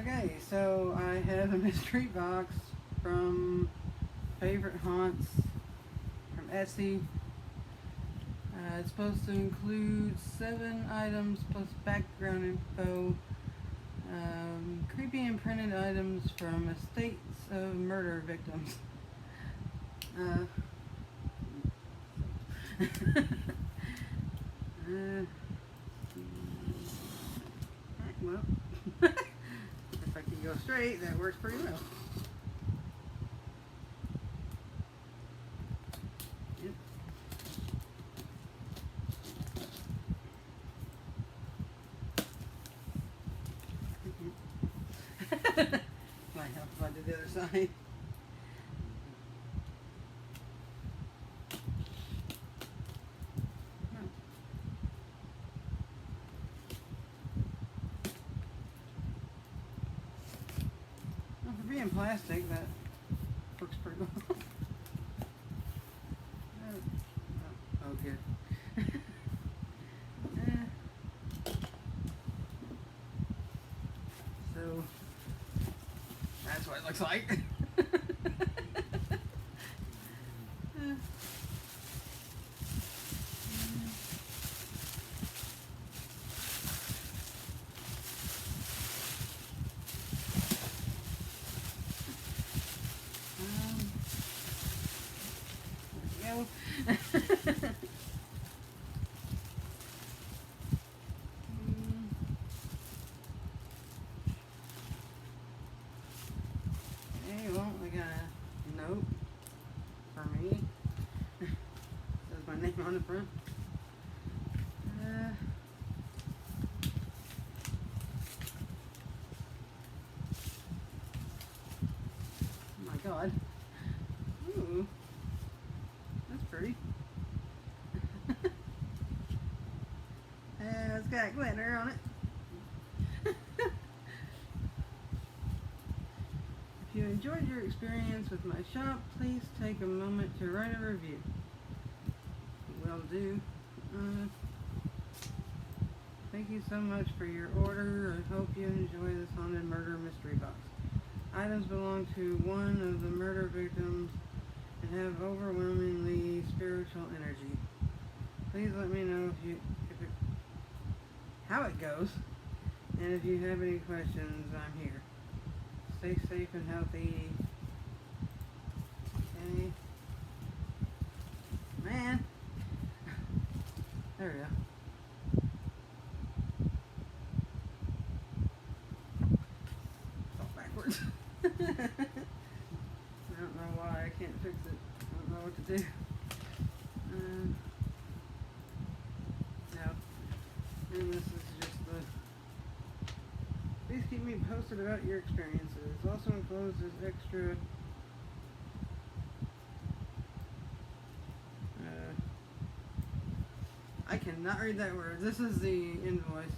Okay, so I have a mystery box from Favorite Haunts from Etsy. It's supposed to include 7 items plus background info, creepy imprinted items from estates of murder victims. Well, if I can go straight, that works pretty well. Yep. Might help if I did the other side. Well, for being plastic, that works pretty well. Oh, good. So that's what it looks like. There we go. Okay, well, I got a note for me. Says my name on the front. Oh my god. Ooh. That's pretty. It's got glitter on it. If you enjoyed your experience with my shop, please take a moment to write a review. Will do. Thank you so much for your order. I hope you enjoy this haunted murder mystery box. Items belong to one of the murder victims and have overwhelmingly spiritual energy. Please let me know how it goes, and if you have any questions, I'm here. Stay safe and healthy. Okay. Man. There we go. It's backwards. I don't know why I can't fix it. I don't know what to do. No. And this is just the... Please keep me posted about your experiences. Also enclosed is extra... I cannot read that word. This is the invoice.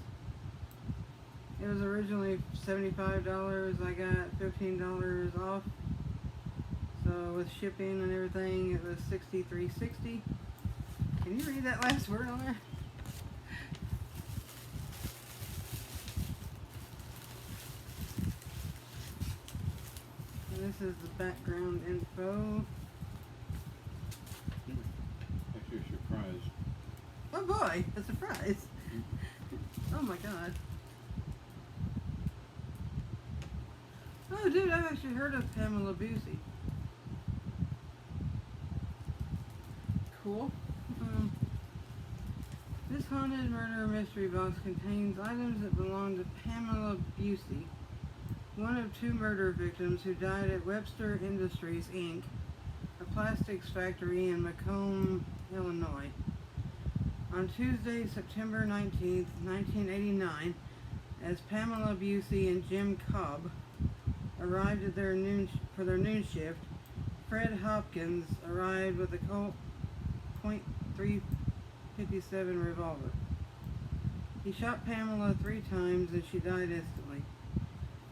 It was originally $75. I got $15 off. So with shipping and everything, it was $63.60. Can you read that last word on there? And this is the background info. That's your surprise. Oh boy, a surprise. Oh my god. Oh dude, I've actually heard of Pamela Busey. Cool. This haunted murder mystery box contains items that belong to Pamela Busey, one of 2 murder victims who died at Webster Industries, Inc., a plastics factory in Macomb, Illinois. On Tuesday, September 19th, 1989, as Pamela Busey and Jim Cobb arrived at their for their noon shift, Fred Hopkins arrived with a Colt .357 revolver. He shot Pamela 3 times and she died instantly.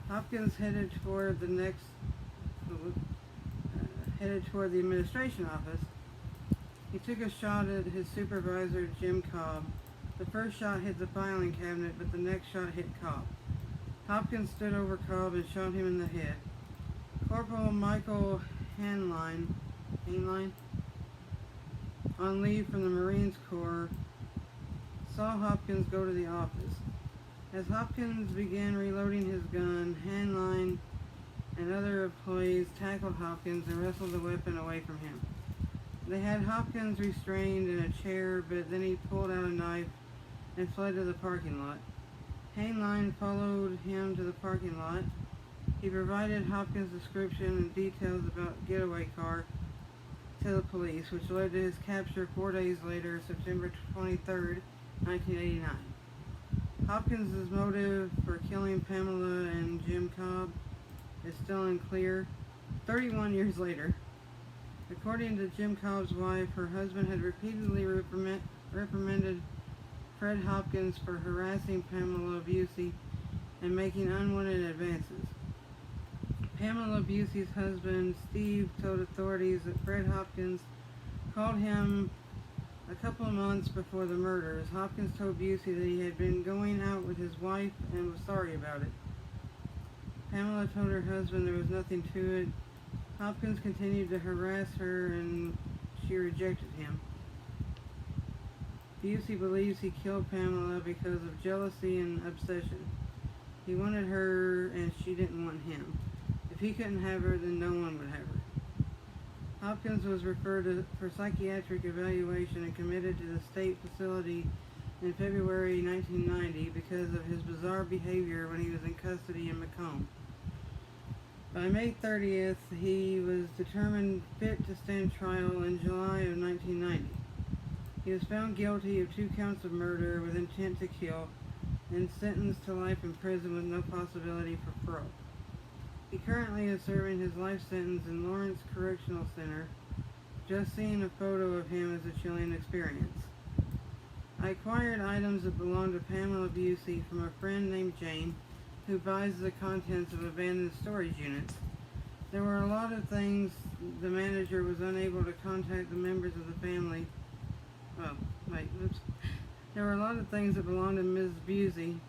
Hopkins headed toward the administration office. He took a shot at his supervisor, Jim Cobb. The first shot hit the filing cabinet, but the next shot hit Cobb. Hopkins stood over Cobb and shot him in the head. Corporal Michael Hainline, on leave from the Marines Corps, saw Hopkins go to the office. As Hopkins began reloading his gun, Hainline and other employees tackled Hopkins and wrestled the weapon away from him. They had Hopkins restrained in a chair, but then he pulled out a knife and fled to the parking lot. Hainline followed him to the parking lot. He provided Hopkins' description and details about getaway car to the police, which led to his capture 4 days later, September 23rd, 1989. Hopkins' motive for killing Pamela and Jim Cobb is still unclear 31 years later. According to Jim Cobb's wife, her husband had repeatedly reprimanded Fred Hopkins for harassing Pamela Busey and making unwanted advances. Pamela Busey's husband, Steve, told authorities that Fred Hopkins called him a couple of months before the murders. Hopkins told Busey that he had been going out with his wife and was sorry about it. Pamela told her husband there was nothing to it. Hopkins continued to harass her and she rejected him. Busey believes he killed Pamela because of jealousy and obsession. He wanted her and she didn't want him. If he couldn't have her, then no one would have her. Hopkins was referred for psychiatric evaluation and committed to the state facility in February 1990 because of his bizarre behavior when he was in custody in Macomb. By May 30th, he was determined fit to stand trial in July of 1990. He was found guilty of 2 counts of murder with intent to kill and sentenced to life in prison with no possibility for parole. He currently is serving his life sentence in Lawrence Correctional Center. Just seeing a photo of him is a chilling experience. I acquired items that belonged to Pamela Busey from a friend named Jane, who buys the contents of abandoned storage units. There were a lot of things the manager was unable to contact the members of the family. There were a lot of things that belonged to Ms. Busey,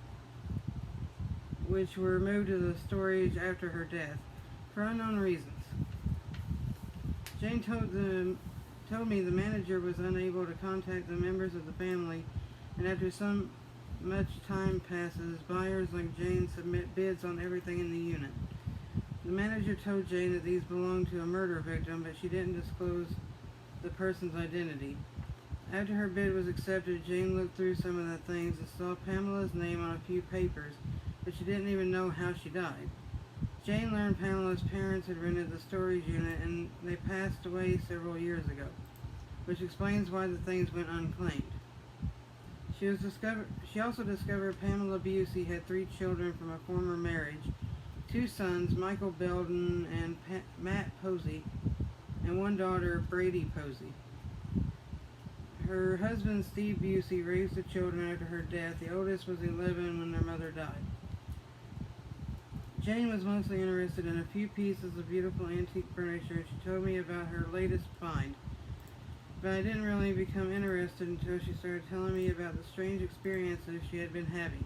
which were moved to the storage after her death, for unknown reasons. Jane told me the manager was unable to contact the members of the family, and after some much time passes, buyers like Jane submit bids on everything in the unit. The manager told Jane that these belonged to a murder victim, but she didn't disclose the person's identity. After her bid was accepted, Jane looked through some of the things and saw Pamela's name on a few papers, but she didn't even know how she died. Jane learned Pamela's parents had rented the storage unit and they passed away several years ago, which explains why the things went unclaimed. She also discovered Pamela Busey had 3 children from a former marriage, 2 sons, Michael Belden and Matt Posey, and 1 daughter, Brady Posey. Her husband, Steve Busey, raised the children after her death. The oldest was 11 when their mother died. Jane was mostly interested in a few pieces of beautiful antique furniture. She told me about her latest find, but I didn't really become interested until she started telling me about the strange experiences she had been having.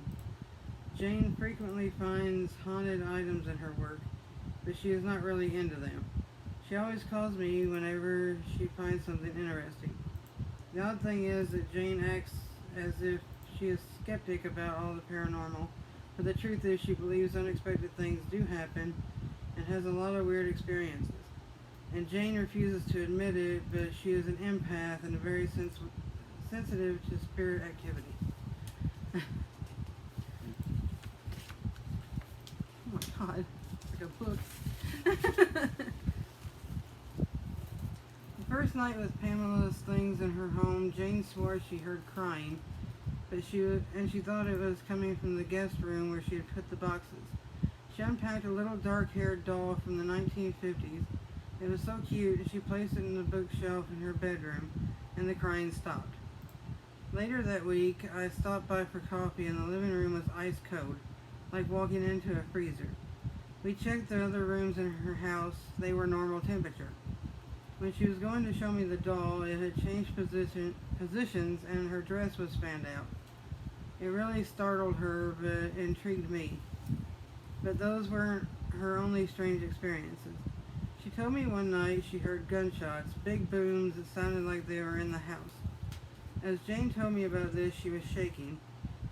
Jane frequently finds haunted items in her work, but she is not really into them. She always calls me whenever she finds something interesting. The odd thing is that Jane acts as if she is skeptic about all the paranormal, but the truth is she believes unexpected things do happen and has a lot of weird experiences. And Jane refuses to admit it, but she is an empath and very sensitive to spirit activity. Oh my God, it's like a book. The first night with Pamela's things in her home, Jane swore she heard crying, but she thought it was coming from the guest room where she had put the boxes. She unpacked a little dark-haired doll from the 1950s. It was so cute, she placed it in the bookshelf in her bedroom, and the crying stopped. Later that week, I stopped by for coffee, and the living room was ice cold, like walking into a freezer. We checked the other rooms in her house. They were normal temperature. When she was going to show me the doll, it had changed positions, and her dress was fanned out. It really startled her, but intrigued me. but those weren't her only strange experiences. She told me one night she heard gunshots, big booms that sounded like they were in the house. As Jane told me about this, she was shaking.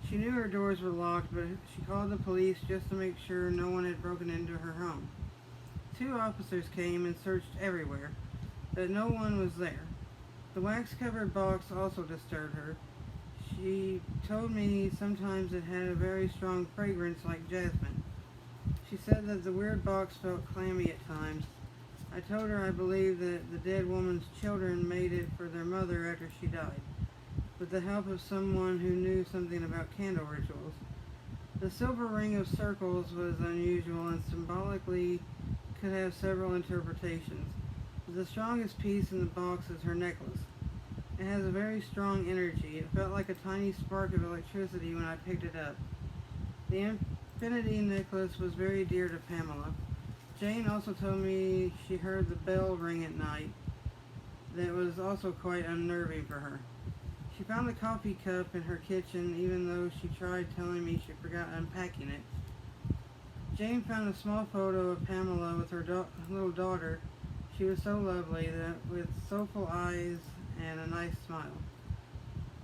She knew her doors were locked, but she called the police just to make sure no one had broken into her home. 2 officers came and searched everywhere, but no one was there. The wax-covered box also disturbed her. She told me sometimes it had a very strong fragrance like jasmine. She said that the weird box felt clammy at times. I told her I believed that the dead woman's children made it for their mother after she died, with the help of someone who knew something about candle rituals. The silver ring of circles was unusual and symbolically could have several interpretations. The strongest piece in the box is her necklace. It has a very strong energy. It felt like a tiny spark of electricity when I picked it up. The infinity necklace was very dear to Pamela. Jane also told me she heard the bell ring at night. That was also quite unnerving for her. She found the coffee cup in her kitchen, even though she tried telling me she forgot unpacking it. Jane found a small photo of Pamela with her little daughter. She was so lovely, with soulful eyes and a nice smile.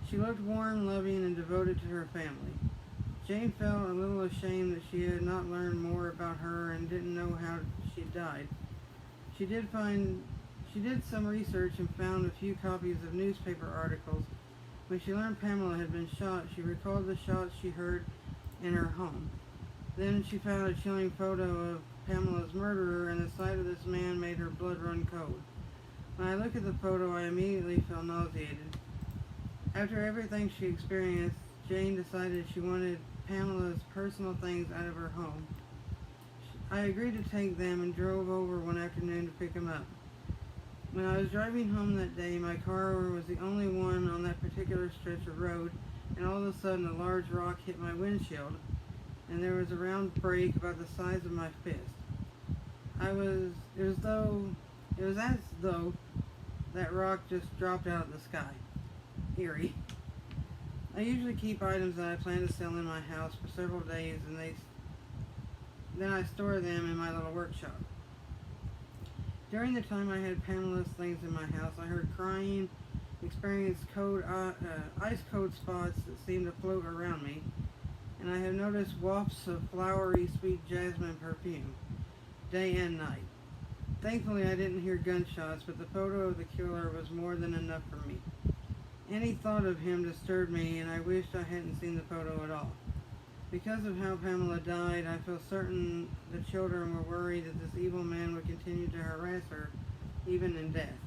She looked warm, loving, and devoted to her family. Jane felt a little ashamed that she had not learned more about her and didn't know how she died. She did some research and found a few copies of newspaper articles. When she learned Pamela had been shot, she recalled the shots she heard in her home. Then she found a chilling photo of Pamela's murderer, and the sight of this man made her blood run cold. When I look at the photo, I immediately feel nauseated. After everything she experienced, Jane decided she wanted Pamela's personal things out of her home. I agreed to take them and drove over one afternoon to pick them up. When I was driving home that day, my car was the only one on that particular stretch of road, and all of a sudden a large rock hit my windshield, and there was a round break about the size of my fist. It was as though that rock just dropped out of the sky. Eerie. I usually keep items that I plan to sell in my house for several days, and then I store them in my little workshop. During the time I had Pamela's things in my house, I heard crying, experienced ice-cold spots that seemed to float around me, and I have noticed wafts of flowery, sweet jasmine perfume, day and night. Thankfully, I didn't hear gunshots, but the photo of the killer was more than enough for me. Any thought of him disturbed me, and I wished I hadn't seen the photo at all. Because of how Pamela died, I feel certain the children were worried that this evil man would continue to harass her, even in death.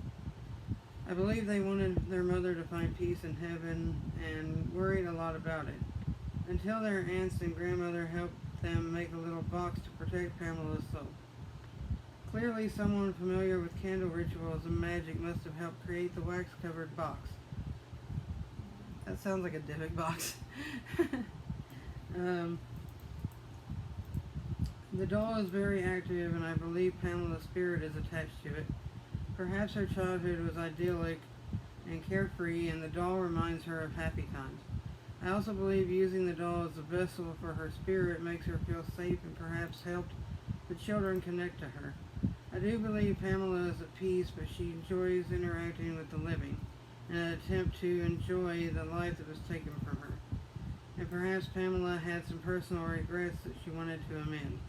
I believe they wanted their mother to find peace in heaven and worried a lot about it, until their aunts and grandmother helped them make a little box to protect Pamela's soul. Clearly, someone familiar with candle rituals and magic must have helped create the wax-covered box. That sounds like a Dybbuk box. The doll is very active, and I believe Pamela's spirit is attached to it. Perhaps her childhood was idyllic and carefree, and the doll reminds her of happy times. I also believe using the doll as a vessel for her spirit makes her feel safe and perhaps helped the children connect to her. I do believe Pamela is at peace, but she enjoys interacting with the living in an attempt to enjoy the life that was taken from her. And perhaps Pamela had some personal regrets that she wanted to amend.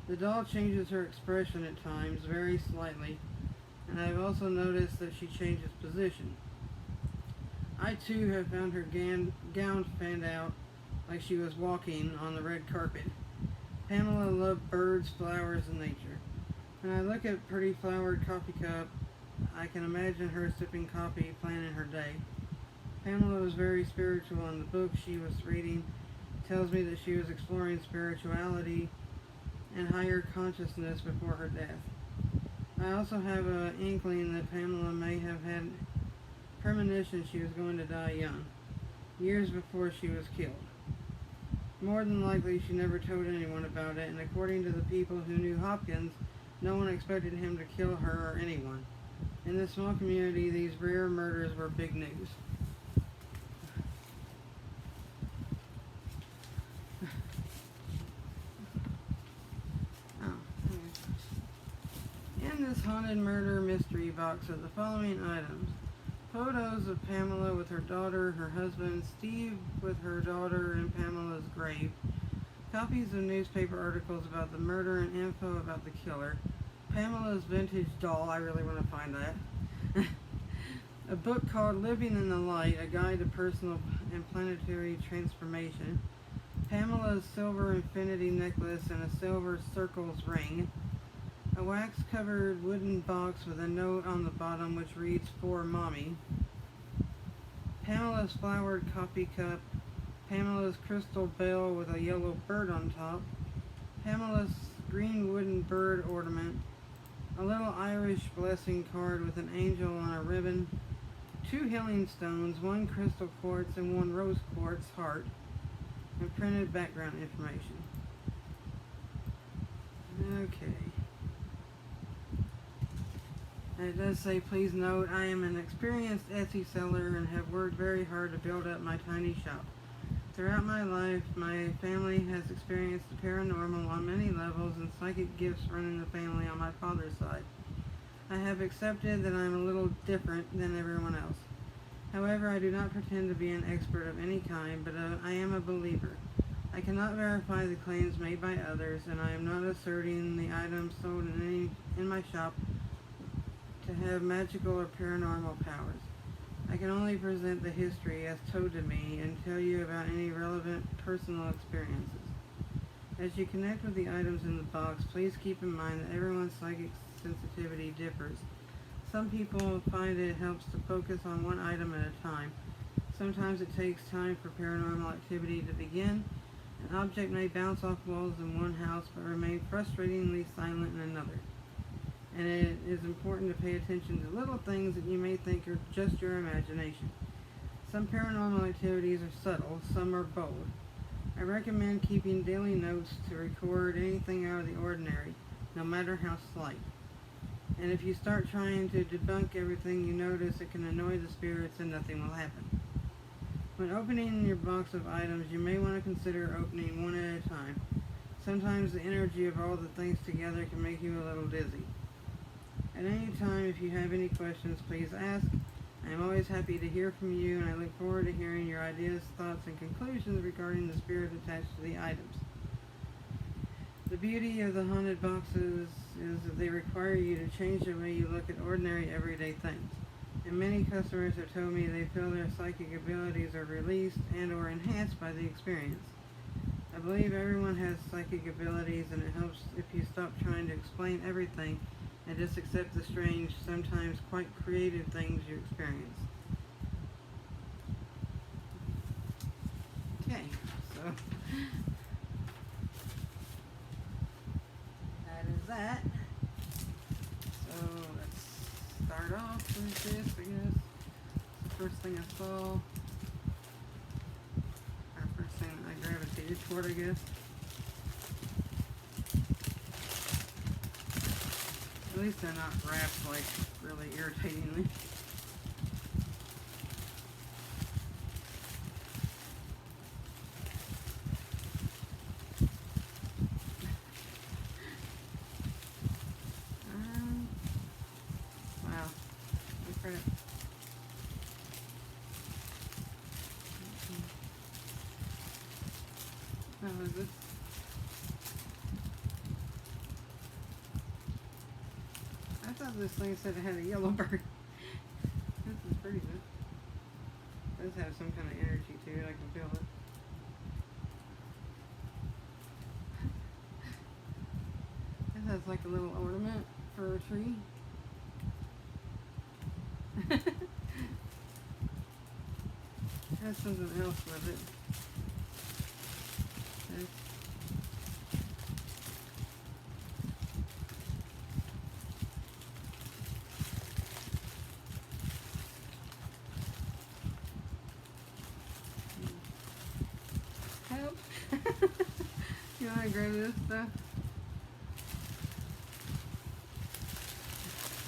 The doll changes her expression at times, very slightly, and I've also noticed that she changes position. I too have found her gown fanned out like she was walking on the red carpet. Pamela loved birds, flowers, and nature. When I look at pretty flowered coffee cup, I can imagine her sipping coffee, planning her day. Pamela was very spiritual, and the book she was reading tells me that she was exploring spirituality and higher consciousness before her death. I also have an inkling that Pamela may have had premonition she was going to die young, years before she was killed. More than likely, she never told anyone about it, and according to the people who knew Hopkins, no one expected him to kill her or anyone. In this small community, these rare murders were big news. haunted murder mystery box of the following items: photos of Pamela with her daughter, her husband, Steve with her daughter in Pamela's grave, copies of newspaper articles about the murder and info about the killer, Pamela's vintage doll, I really want to find that, a book called Living in the Light, a guide to personal and planetary transformation, Pamela's silver infinity necklace and a silver circles ring, a wax-covered wooden box with a note on the bottom which reads, "For Mommy," Pamela's flowered coffee cup, Pamela's crystal bell with a yellow bird on top, Pamela's green wooden bird ornament, a little Irish blessing card with an angel on a ribbon, 2 healing stones, 1 crystal quartz and 1 rose quartz heart, and printed background information. Okay. And it does say, please note, I am an experienced Etsy seller and have worked very hard to build up my tiny shop. Throughout my life, my family has experienced the paranormal on many levels and psychic gifts run in the family on my father's side. I have accepted that I am a little different than everyone else. However, I do not pretend to be an expert of any kind, but I am a believer. I cannot verify the claims made by others, and I am not asserting the items sold in my shop to have magical or paranormal powers. I can only present the history as told to me and tell you about any relevant personal experiences. As you connect with the items in the box, please keep in mind that everyone's psychic sensitivity differs. Some people find it helps to focus on one item at a time. Sometimes it takes time for paranormal activity to begin. An object may bounce off walls in one house but remain frustratingly silent in another. And it is important to pay attention to little things that you may think are just your imagination. Some paranormal activities are subtle, some are bold. I recommend keeping daily notes to record anything out of the ordinary, no matter how slight. And if you start trying to debunk everything you notice, it can annoy the spirits and nothing will happen. When opening your box of items, you may want to consider opening one at a time. Sometimes the energy of all the things together can make you a little dizzy. At any time, if you have any questions, please ask. I am always happy to hear from you, and I look forward to hearing your ideas, thoughts, and conclusions regarding the spirit attached to the items. The beauty of the haunted boxes is that they require you to change the way you look at ordinary, everyday things. And many customers have told me they feel their psychic abilities are released and or enhanced by the experience. I believe everyone has psychic abilities, and it helps if you stop trying to explain everything and just accept the strange, sometimes quite creative things you experience. Okay, so that is that. So let's start off with this, I guess. The first thing I saw, or first thing I gravitated toward, I guess. At least they're not wrapped like really irritatingly. Wow. Look at it. How is this? I thought this thing said it had a yellow bird. This is pretty good. It does have some kind of energy to it, I can feel it. It has like a little ornament for a tree. It has something else with it. This. Help! You want to grab this stuff?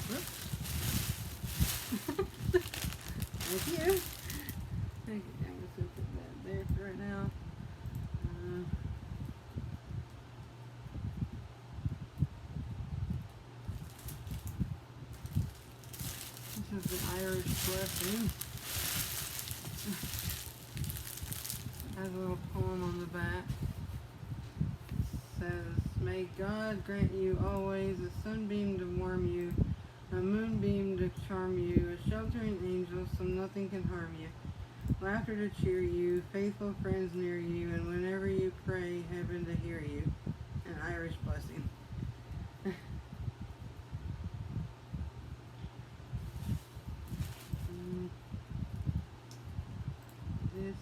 Whoops. Thank you. Thank you. I'm just going to put that there for right now. blessing. Has a little poem on the back. It says, may God grant you always a sunbeam to warm you, a moonbeam to charm you, a sheltering angel so nothing can harm you, laughter to cheer you, faithful friends near you, and whenever you pray, heaven to hear you. An Irish blessing. This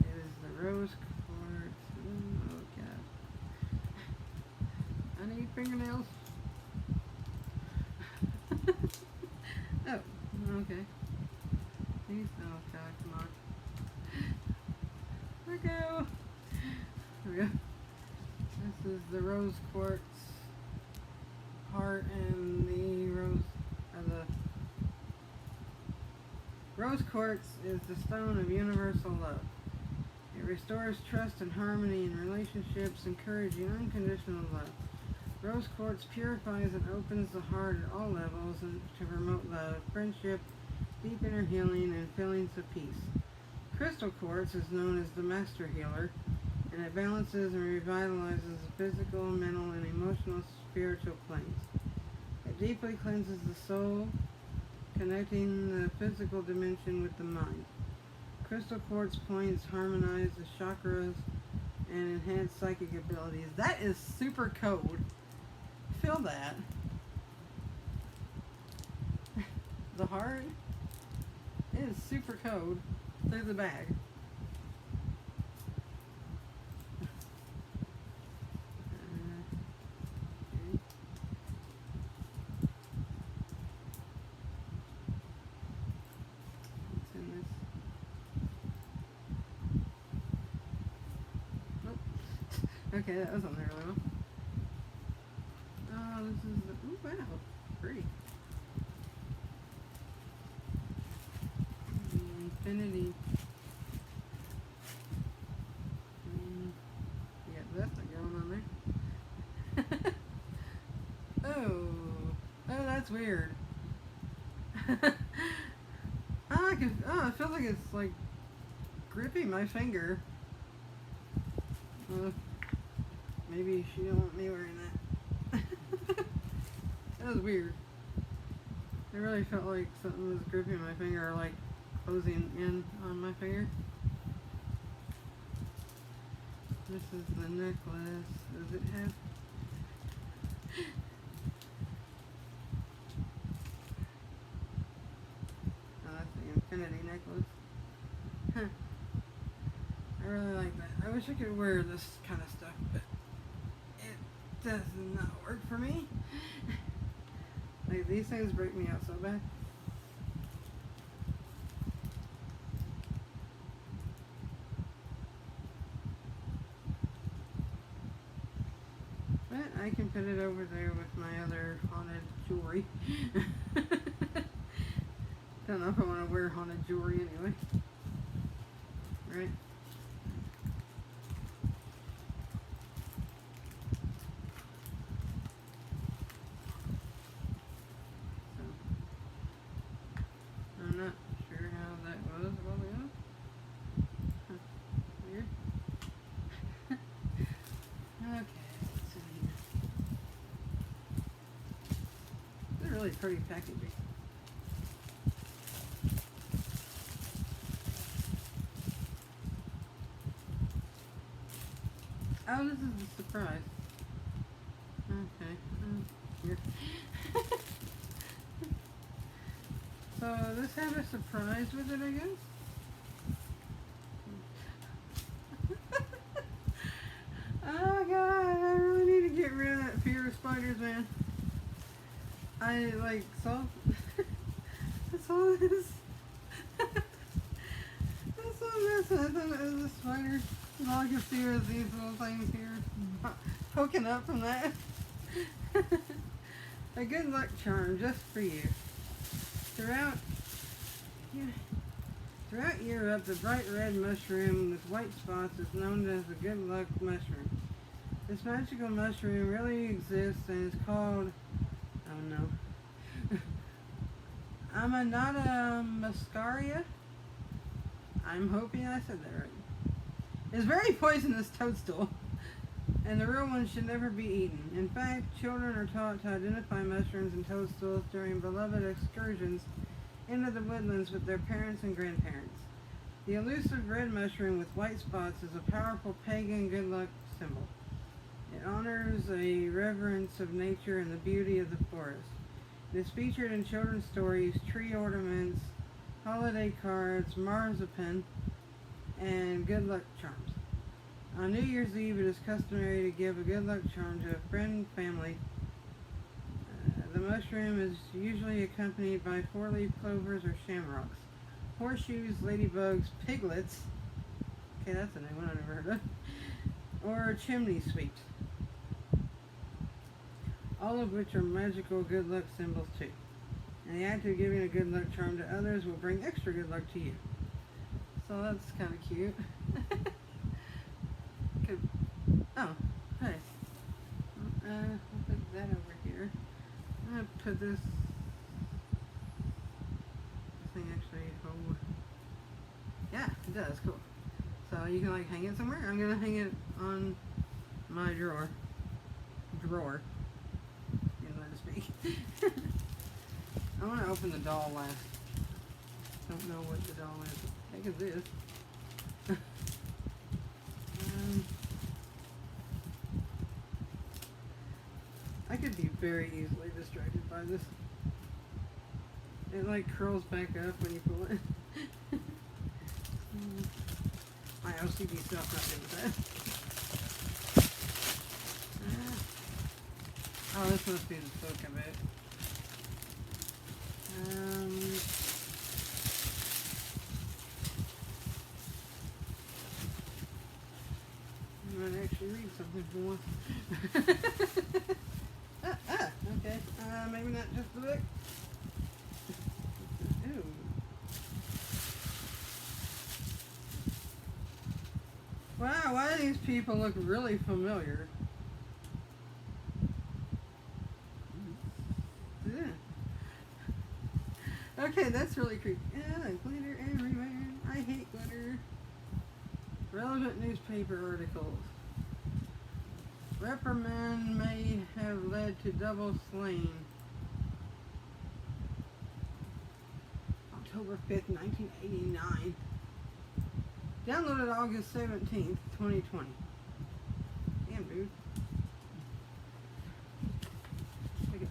is the rose quartz. Oh god. I need fingernails. Oh, okay. Please, oh god, come on. There we go. There we go. This is the rose quartz heart and the rose quartz is the stone of universal love. It restores trust and harmony in relationships, encouraging unconditional love. Rose quartz purifies and opens the heart at all levels and to promote love, friendship, deep inner healing, and feelings of peace. Crystal quartz is known as the master healer, and it balances and revitalizes the physical, mental, and emotional spiritual planes. It deeply cleanses the soul, connecting the physical dimension with the mind. Crystal quartz points harmonize the chakras and enhance psychic abilities. That is super code. Feel that. The heart is super code through the bag. Okay, that was on there really well. Oh, this is the, oh wow, pretty. The infinity. Yeah, that's not going on there. Oh, that's weird. I feel like it's like gripping my finger. Maybe she don't want me wearing that. That was weird. It really felt like something was gripping my finger or like closing in on my finger. This is the necklace. Does it have... Oh, that's the infinity necklace. Huh. I really like that. I wish I could wear this kind of stuff, but it does not work for me. Like, these things break me out so bad. But I can put it over there with my other haunted jewelry. Don't know if I want to wear haunted jewelry anyway. Right? I'm not sure how that was a while ago. Huh. Weird. Okay, what's in here? This is really pretty packaging. Oh, this is a surprise. Okay. Here. So this had a surprise with it, I guess? Oh god, I really need to get rid of that fear of spiders, man. I like saw I saw this. I saw this and I thought it was a spider. And all I could see was these little things here poking up from that. A good luck charm just for you. Throughout Europe, the bright red mushroom with white spots is known as the good luck mushroom. This magical mushroom really exists and is called, oh no, Amanita muscaria. I'm hoping I said that right. Is very poisonous toadstool, and the real one should never be eaten. In fact, children are taught to identify mushrooms and toadstools during beloved excursions into the woodlands with their parents and grandparents. The elusive red mushroom with white spots is a powerful pagan good luck symbol. It honors a reverence of nature and the beauty of the forest. It is featured in children's stories, tree ornaments, holiday cards, marzipan, and good luck charms. On New Year's Eve, it is customary to give a good luck charm to a friend and family. The mushroom is usually accompanied by four-leaf clovers or shamrocks, horseshoes, ladybugs, piglets. Okay, that's a new one I never heard of. Or chimney sweeps. All of which are magical good luck symbols too. And the act of giving a good luck charm to others will bring extra good luck to you. So that's kind of cute. Oh, hey. I'll put that over here. I'm going to put this thing actually hold. Yeah, it does. Cool. So you can like hang it somewhere. I'm going to hang it on my drawer. You know, to speak. I want to open the doll last. Don't know what the doll is. I think it's this. I could be very easily distracted by this. It like curls back up when you pull it. My OCD stuff not doing that. Oh, this must be the book of it. I'm gonna actually read something for once. Okay. Maybe not just the book. Ooh. Wow, why do these people look really familiar? Yeah. Okay, that's really creepy. Yeah, glitter everywhere. I hate glitter. Relevant newspaper articles. Reprimand may have led to double slain. October 5th, 1989. Downloaded August 17th, 2020. Damn, dude.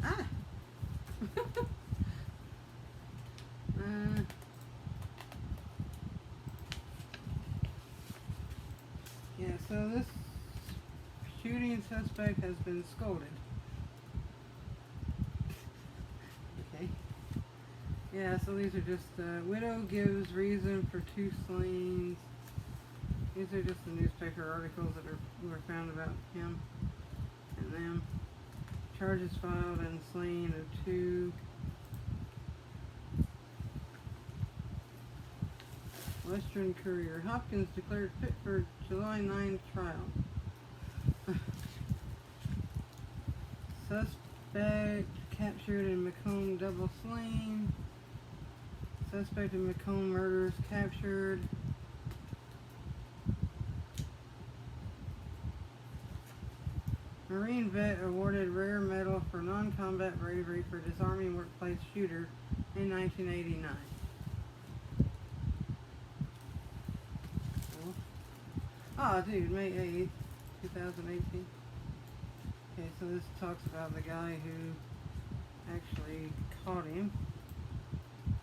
Ah! Yeah, so this shooting suspect has been scolded. Okay. Yeah, so these are just, widow gives reason for two slayings. These are just the newspaper articles that were found about him and them. Charges filed and slaying of two. Western Courier. Hopkins declared fit for July 9th trial. Suspect captured in Macomb double slain. Suspect in Macomb murders captured. Marine vet awarded rare medal for non-combat bravery for disarming workplace shooter in 1989. Oh, dude, May 8th, 2018. Okay, so this talks about the guy who actually caught him.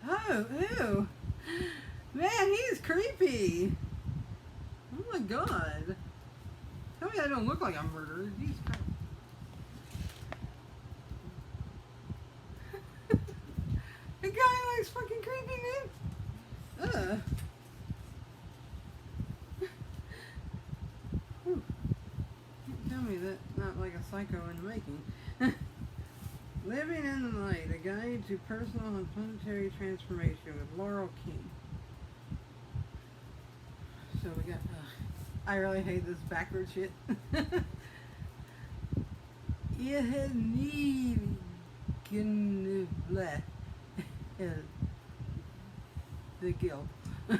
Oh, ew! Man, he's creepy! Oh my god. Tell me I don't look like I'm murdered. Jesus Christ. The guy looks fucking creepy, man. Ugh. Tell me that not like a psycho in the making. Living in the Light, a guide to personal and planetary transformation with Laurel King. So we got, I really hate this backward shit. You had need blah. the guilt. Old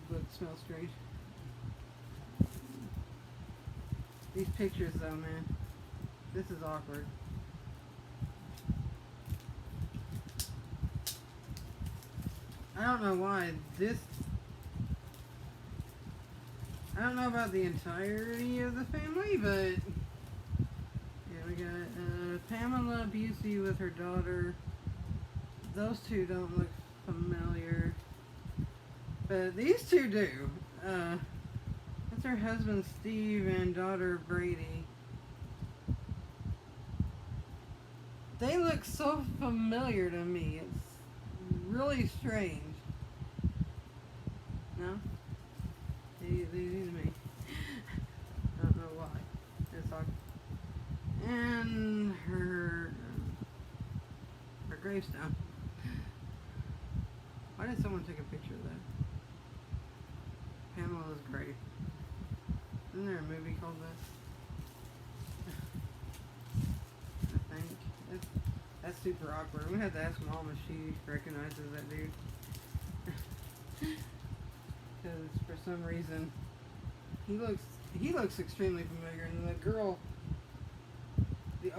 book smells strange. These pictures though, man. This is awkward. I don't know why this... I don't know about the entirety of the family, but... Yeah, we got Pamela Busey with her daughter. Those two don't look familiar. But these two do. That's her husband Steve and daughter Brady. They look so familiar to me. It's really strange. No? They do to me. I don't know why. It's awkward. And her gravestone. Why did someone take a picture of that? Pamela's grave. Isn't there a movie called that? I think. That's super awkward. We had to ask Mom if she recognizes that dude. Because for some reason he looks extremely familiar, and the girl, the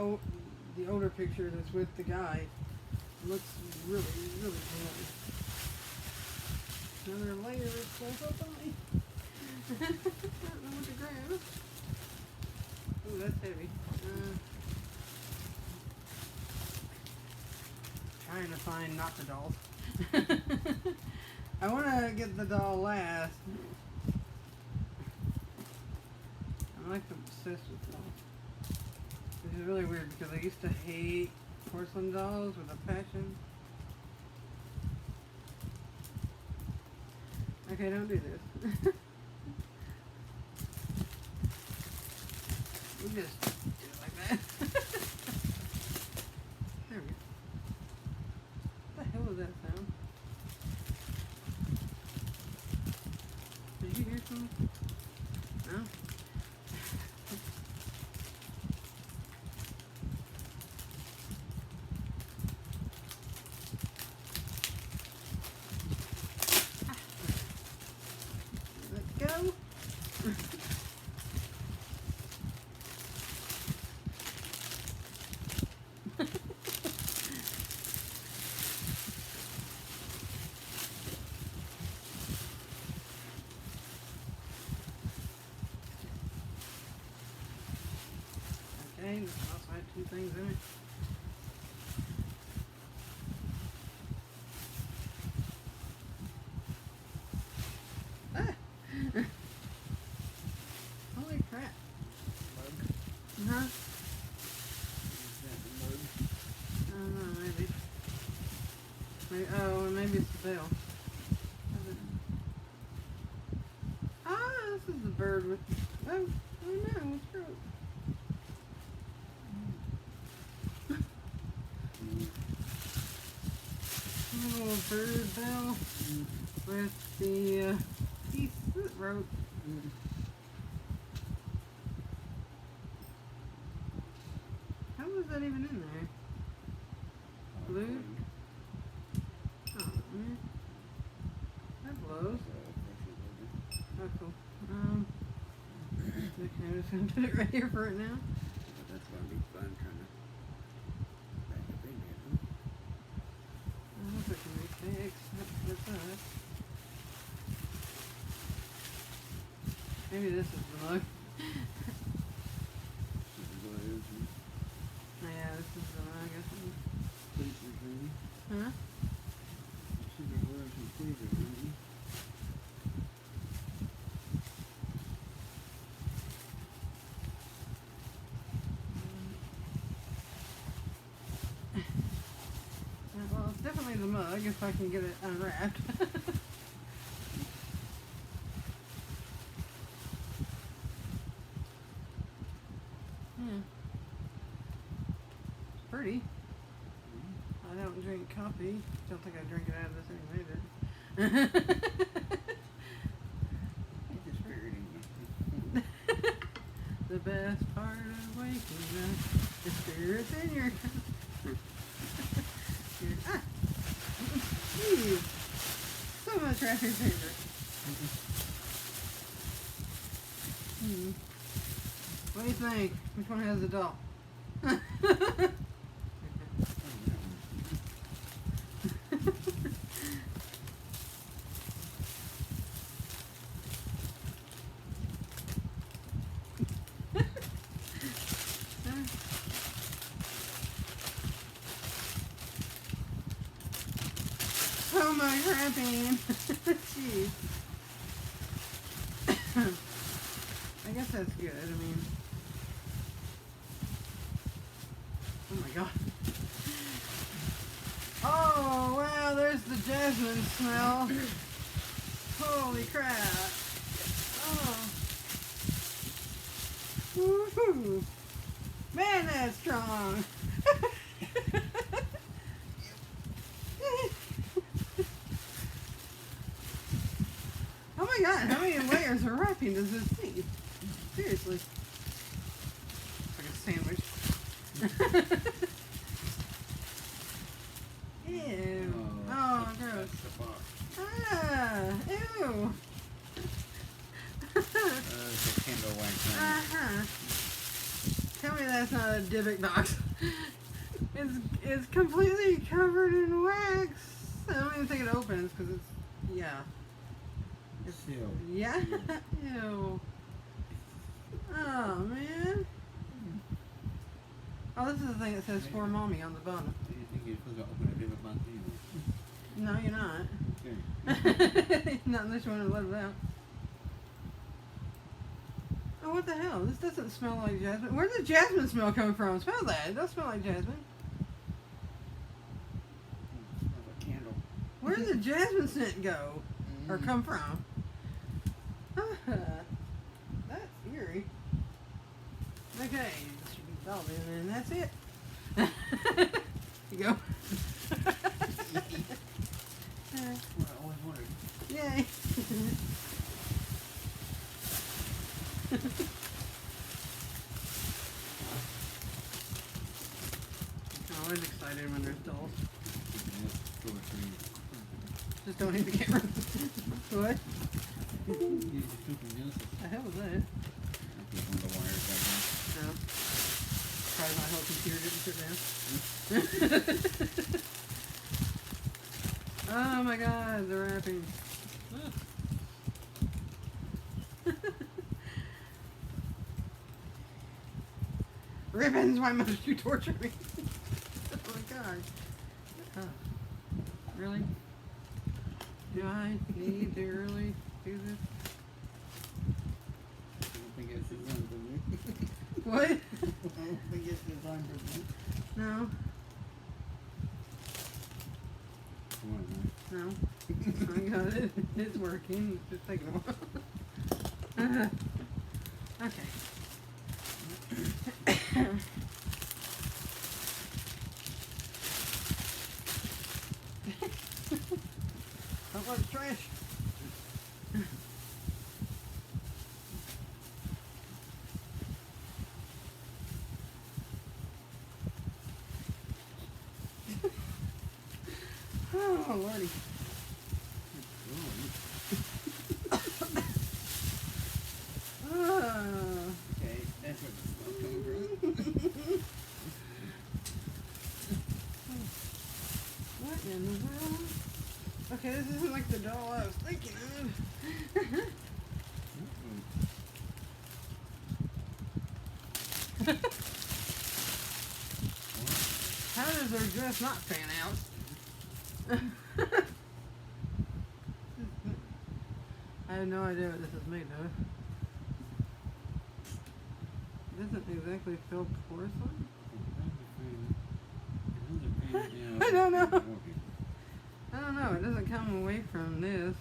older picture that's with the guy, looks really, really familiar. Another layer is close up on me. I don't know what to grab. Oh, that's heavy. Trying to find not the dolls. I want to get the doll last. I'm like obsessed with dolls. Which is really weird because I used to hate porcelain dolls with a passion. Okay, don't do this. We just do it like that. There we go. What the hell was that sound? Did you hear something? No? Let go. Okay, this also had two things in it. Ah! Holy crap. Huh? I don't know, maybe. Oh, maybe it's the bell. Ah, this is the bird with... Oh no, what's wrong? A little bird bell with the piece that wrote. How was that even in there? Blue? Oh, man. That blows. Oh, cool. Okay, I'm just gonna put it right here for it now. That's gonna be fun trying to back up in there. I hope I can make eggs. What's that? Maybe this is the mug. Oh yeah, this is the mug, I think. Huh? Well, it's definitely the mug if I can get it unwrapped. Yeah. It's pretty. I don't drink coffee. Don't think I drink it out of this anyway, but... The best part of waking up, the spirit's in your Let's wrap his finger. What do you think? Which one has the doll? Oh my wrapping. Jeez. I guess that's good. I mean, oh my god. Oh wow, there's the jasmine smell. Holy crap. Oh. Woohoo. Man, that's strong. Oh my god, how many layers of wrapping does this need? Seriously. It's like a sandwich. Ew. Oh, gross. Ah, ew. It's a candle wax. Uh-huh. Tell me that's not a Dybbuk box. It's completely covered in wax. I don't even think it opens because it's, yeah. It's, Seal. yeah? Ew. Oh, man. Oh, this is the thing that says for mommy on the bottom. Do you think you're supposed to open a different box anyway? No, you're not. Okay. Not unless you want to let it out. Oh, what the hell? This doesn't smell like jasmine. Where's the jasmine smell coming from? Smell that. It doesn't smell like jasmine. Smells like candle. Where did the jasmine scent go? Or come from? That's eerie. Okay, this should be solid, and that's it. You go. What I always wondered. Yay. I'm always excited when there's dolls. Just don't hit the camera. What? The hell was that? No. Probably my whole computer didn't sit down. Oh my god, the wrapping. Ribbons, why must you torture me? Oh my god. Oh. Really? Do I need to really do this? I don't think it's designed for me. What? I don't think it's designed for me. No. Come on, man. No. I got it. It's working. It's just taking a while. Okay. Don't let it trash. Oh, lordy. Okay, that's where the smoke coming from. What in the world? Okay, this isn't like the doll I was thinking of. How does their dress not fan out? I have no idea what this is made of. It doesn't exactly feel porcelain. I don't know. I don't know. It doesn't come away from this.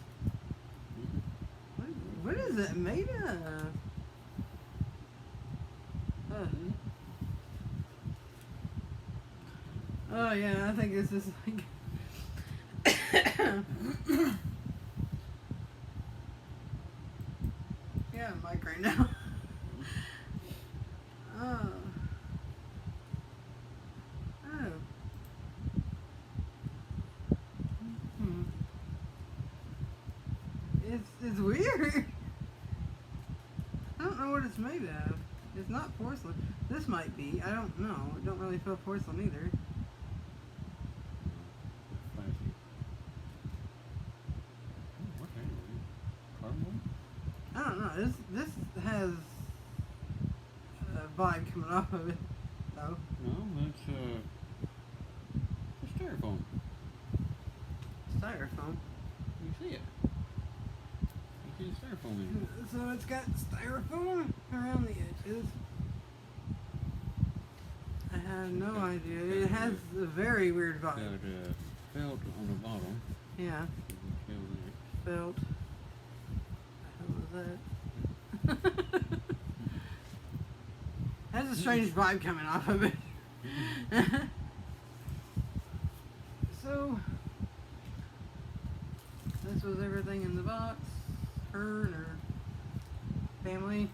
What is it made of? Oh yeah, I think this is like. Yeah, I'm mic right now. Oh. Oh. It's weird. I don't know what it's made of. It's not porcelain. This might be. I don't know. It don't really feel porcelain either. Flashy. Oh, what kind of cardboard? I don't know. This has a vibe coming off of it, though. No, that's styrofoam. Styrofoam. You see it? You see the styrofoam in it. So it's got styrofoam around the edges. I have no idea. It has a very weird Got vibe. felt on the bottom. Yeah, You can feel felt. What the hell was that? Has a strange vibe coming off of it. So, this was everything in the box. Her and her family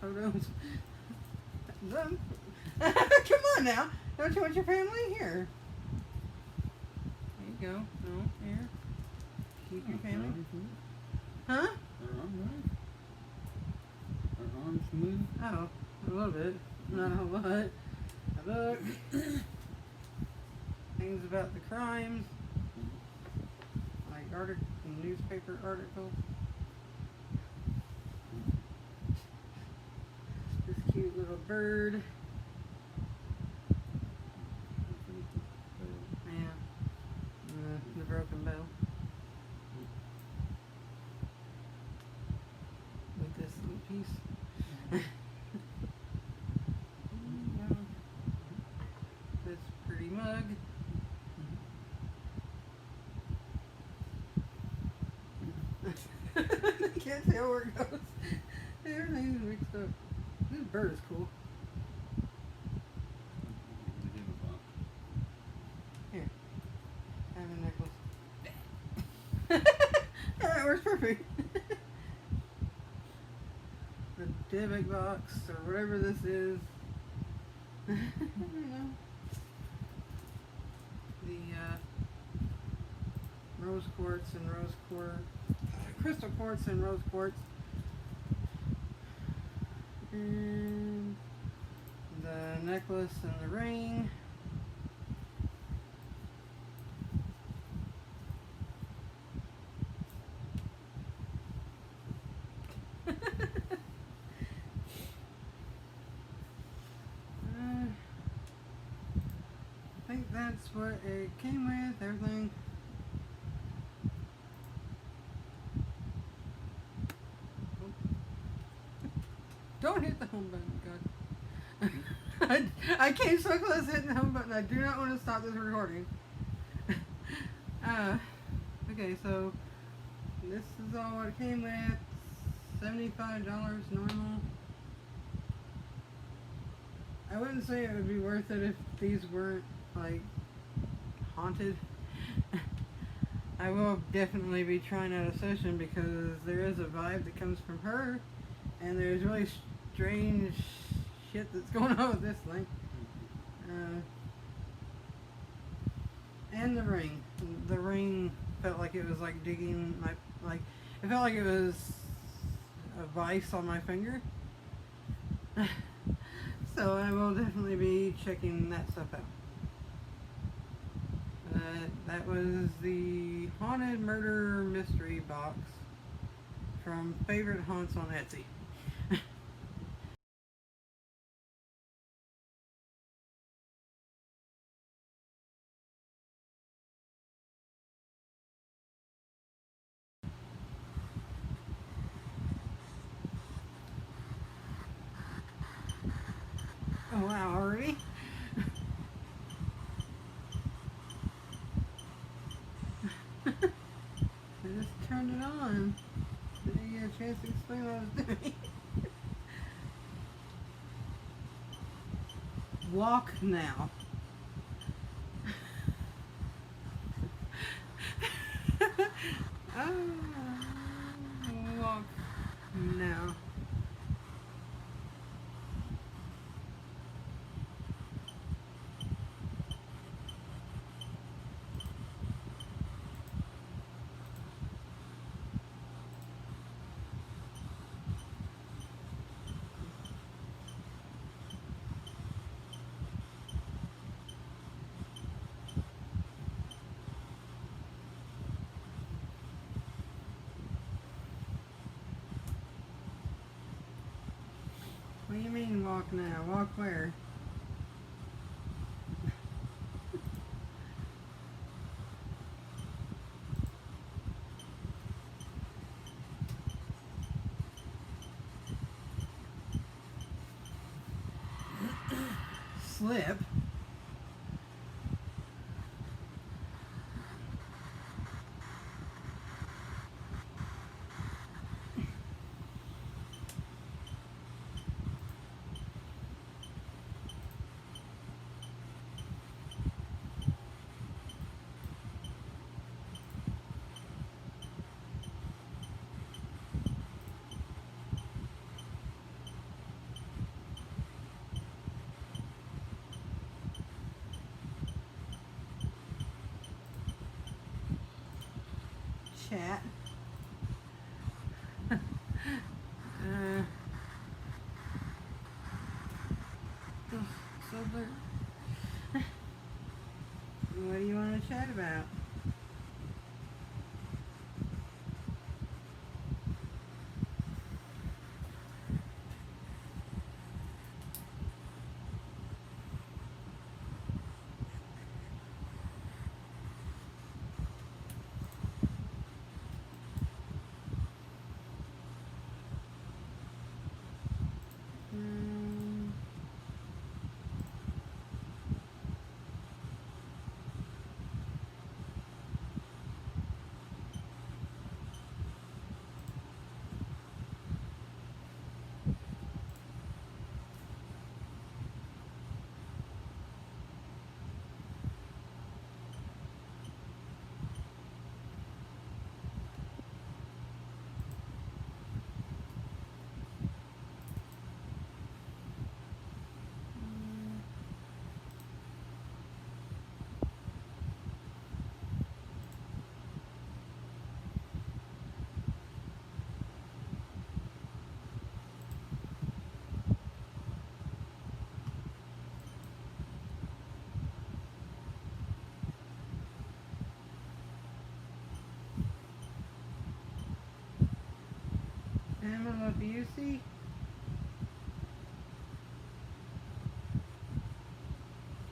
photos. Them. Come on now. Don't you want your family here? There you go. No, here. Keep your family. Huh? Her arm right? Her arm smooth? Oh, a little bit. Not a whole lot. A book. Things about the crimes. Like newspaper articles. This cute little bird. Yeah. The broken bell. With this little piece. This pretty mug. Can't tell where it goes. Everything's mixed up. This bird is cool. Here. I have a necklace. That works perfect. The debit box or whatever this is. I don't know. The rose quartz and crystal quartz and rose quartz. And the necklace and the ring. I think that's what it came with, everything. Don't hit the home button, God. I came so close to hitting the home button. I do not want to stop this recording. Okay, so this is all what it came with. $75 normal. I wouldn't say it would be worth it if these weren't like haunted. I will definitely be trying out a session because there is a vibe that comes from her, and there's really strange shit that's going on with this thing. And the ring. The ring felt like it was like digging my, like, it felt like it was a vice on my finger. So I will definitely be checking that stuff out. That was the Haunted Murder Mystery Box from Favorite Haunts on Etsy. Oh wow, already? I just turned it on. Didn't get a chance to explain what I was doing. Walk now. Walk now. walk now. Walk where? Slip. Chat. So blurry. What do you want to chat about? Pamela Busey?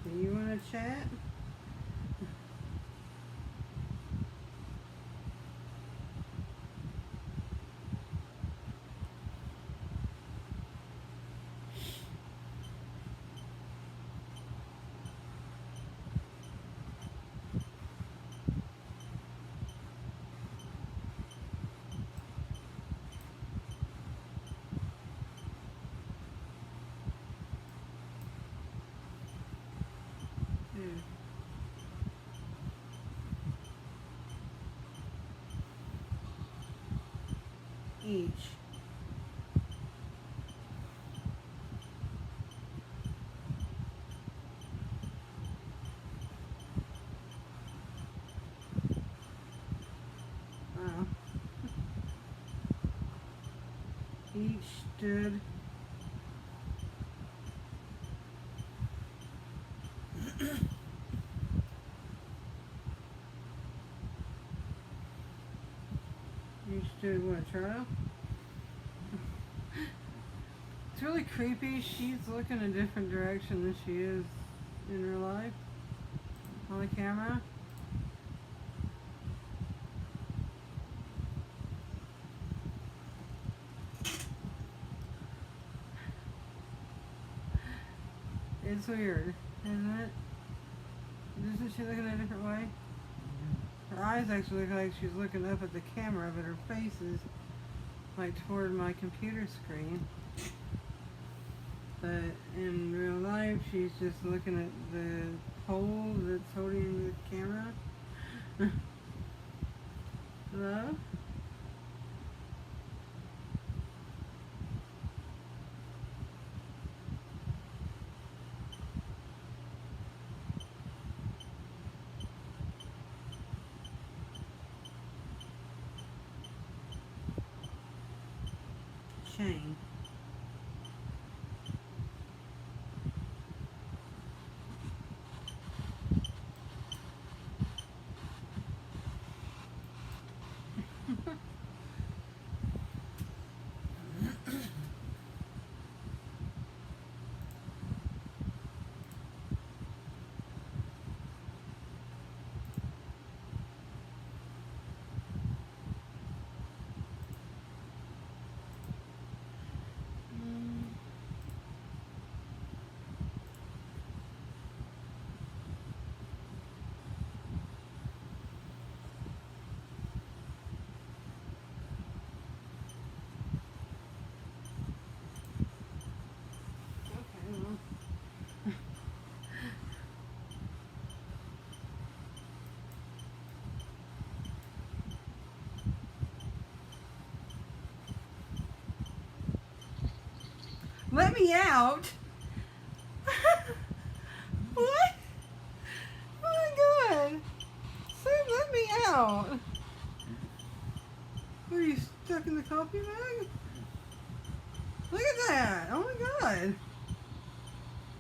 Do you want to chat? Each. Wow. Each stood. Each stood what, trial? It's really creepy. She's looking a different direction than she is in real life on the camera. It's weird, isn't it? Isn't she looking a different way? Her eyes actually look like she's looking up at the camera, but her face is like toward my computer screen. But in real life, she's just looking at the pole that's holding the camera. Hello? Chain. me out. What? Oh my god. Sam, let me out. Were you stuck in the coffee bag? Look at that. Oh my god.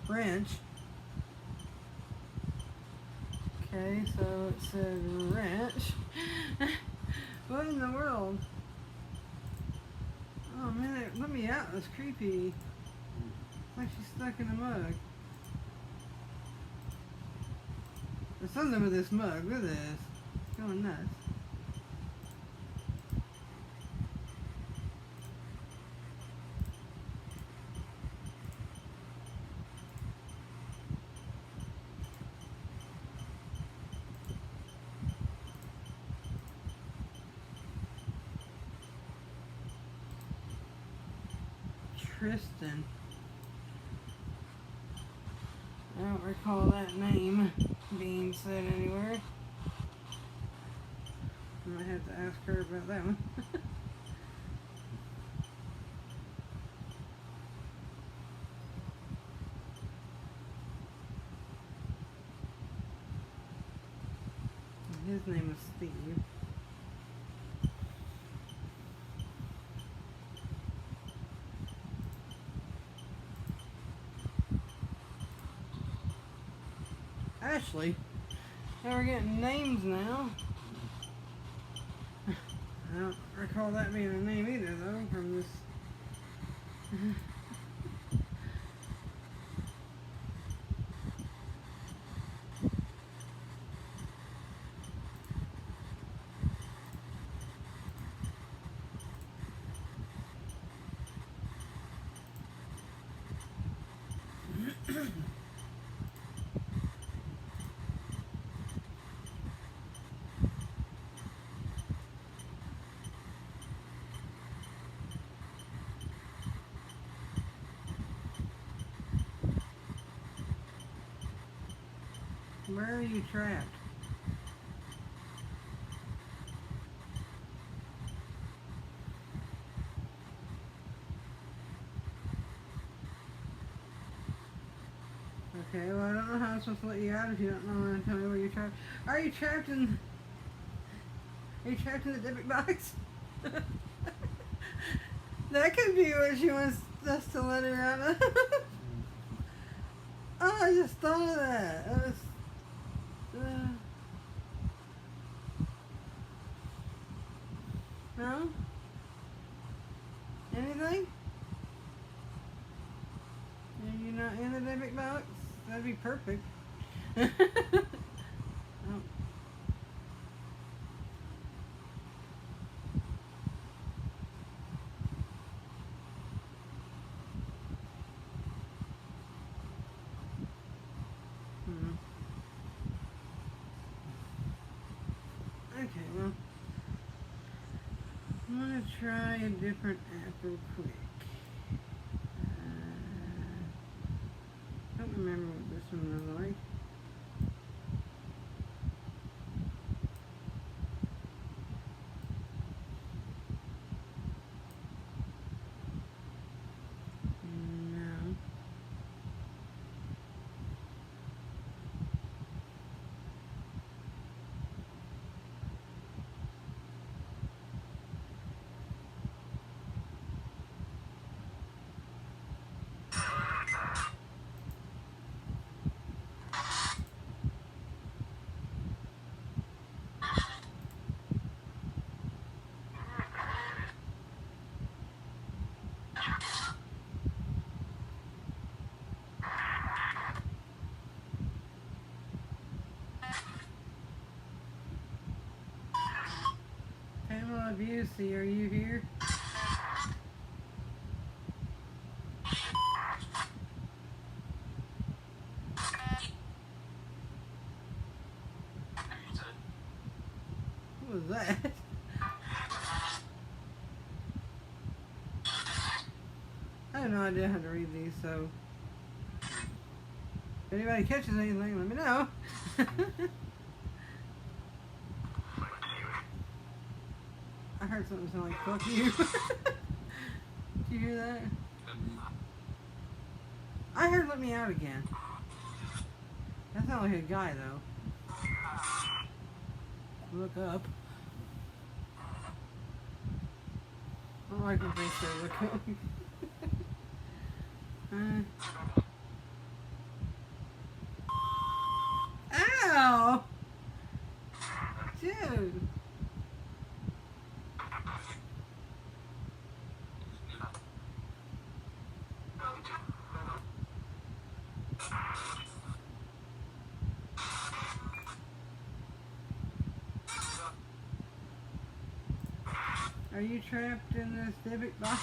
Wrench. Okay, so it said wrench. What in the world? Oh man, it let me out. It was creepy. Like she's stuck in a mug. There's something with this mug. Look at this. It's going nuts. Tristan. I don't recall that name being said anywhere. I might have to ask her about that one. His name is Steve. Ashley. Now we're getting names now. I don't recall that being a name either, though, from this. Where are you trapped? Okay, well I don't know how I'm supposed to let you out if you don't know and tell me where you're trapped. Are you trapped in... Are you trapped in the Dybbuk box? That could be what she wants us to let her out of. Oh, I just thought of that. That was... No? Anything? Are you not in the Dybbuk box? That'd be perfect. Oh. Okay, well, I'm going to try a different app real quick. I don't remember what this one was like. No. Pamela Busey, are you here? What was that? I have no idea how to read these, so if anybody catches anything, let me know. I heard something sound like fuck you. Did you hear that? I heard let me out again. That's not like a guy though. Look up. I don't like when things say look up. Ow! Dude. Are you trapped in this debit box?